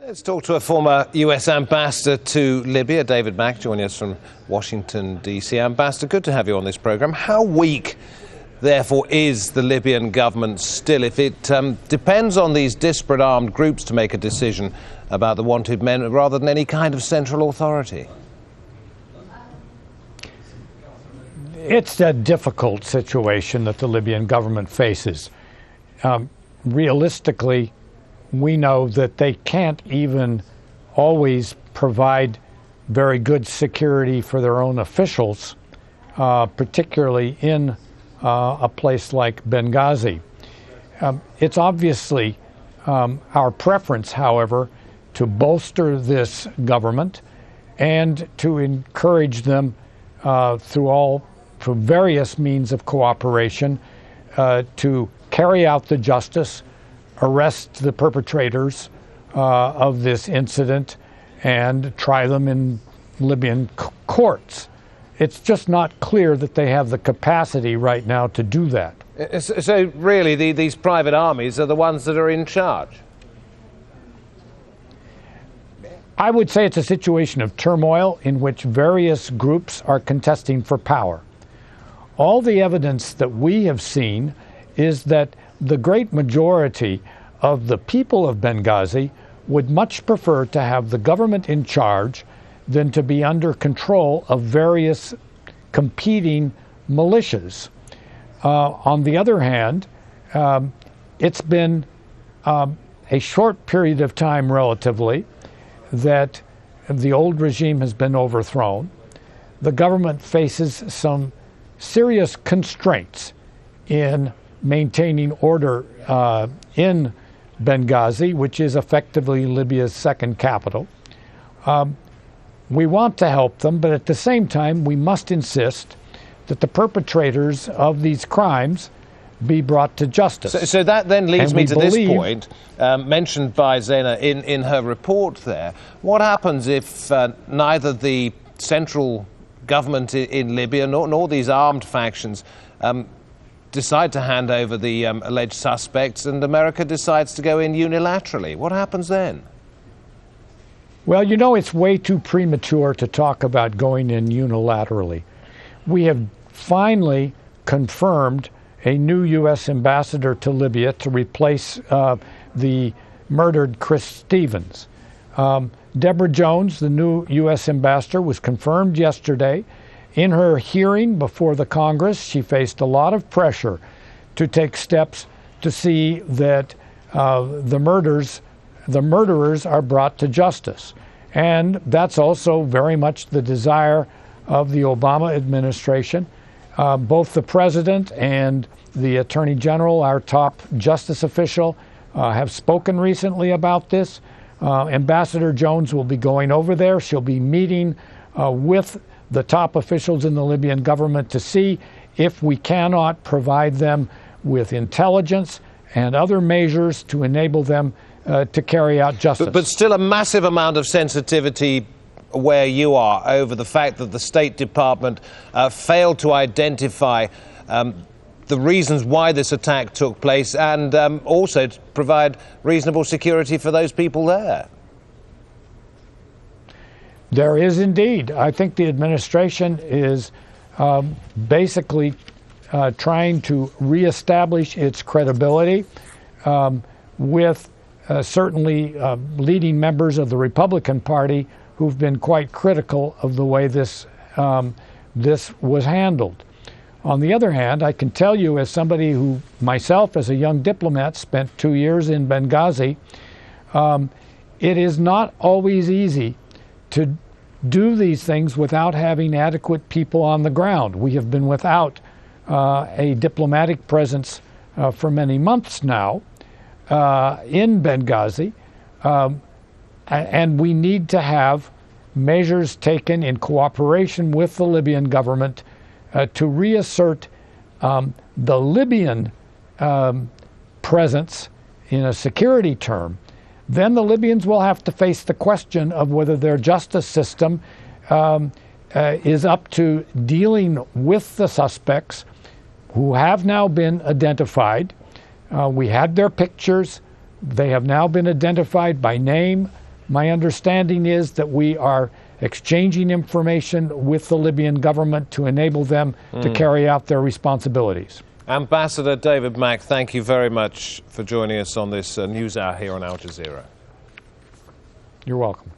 Let's talk to a former US ambassador to Libya, David Mack, joining us from Washington, D.C. Ambassador, good to have you on this programme. How weak, therefore, is the Libyan government still if it depends on these disparate armed groups to make a decision about the wanted men rather than any kind of central authority? It's a difficult situation that the Libyan government faces. Realistically, we know that they can't even always provide very good security for their own officials, particularly in a place like Benghazi. It's obviously our preference, however, to bolster this government and to encourage them through various means of cooperation to carry out the justice, arrest the perpetrators of this incident, and try them in Libyan courts. It's just not clear that they have the capacity right now to do that. So really, these private armies are the ones that are in charge? I would say it's a situation of turmoil in which various groups are contesting for power. All the evidence that we have seen is that the great majority of the people of Benghazi would much prefer to have the government in charge than to be under control of various competing militias. On the other hand, it's been a short period of time relatively that the old regime has been overthrown. The government faces some serious constraints in maintaining order in Benghazi, which is effectively Libya's second capital. We want to help them, but at the same time, we must insist that the perpetrators of these crimes be brought to justice. So that then leads me to this point, mentioned by Zena in her report there. What happens if neither the central government in Libya nor these armed factions decide to hand over the alleged suspects and America decides to go in unilaterally? What happens then? Well, you know, it's way too premature to talk about going in unilaterally. We have finally confirmed a new U.S. ambassador to Libya to replace the murdered Chris Stevens. Deborah Jones, the new U.S. ambassador, was confirmed yesterday. In her hearing before the Congress, she faced a lot of pressure to take steps to see that the murderers are brought to justice. And that's also very much the desire of the Obama administration. Both the president and the Attorney General, our top justice official, have spoken recently about this. Ambassador Jones will be going over there. She'll be meeting with the top officials in the Libyan government to see if we cannot provide them with intelligence and other measures to enable them to carry out justice. But still a massive amount of sensitivity where you are over the fact that the State Department failed to identify the reasons why this attack took place and also to provide reasonable security for those people there. There is indeed. I think the administration is basically trying to reestablish its credibility with certainly leading members of the Republican Party who've been quite critical of the way this was handled. On the other hand, I can tell you, as somebody who myself as a young diplomat spent 2 years in Benghazi, it is not always easy to do these things without having adequate people on the ground. We have been without a diplomatic presence for many months now in Benghazi, and we need to have measures taken in cooperation with the Libyan government to reassert the Libyan presence in a security term. Then the Libyans will have to face the question of whether their justice system is up to dealing with the suspects who have now been identified. We had their pictures. They have now been identified by name, My understanding is that we are exchanging information with the Libyan government to enable them to carry out their responsibilities. Ambassador David Mack, thank you very much for joining us on this News Hour here on Al Jazeera. You're welcome.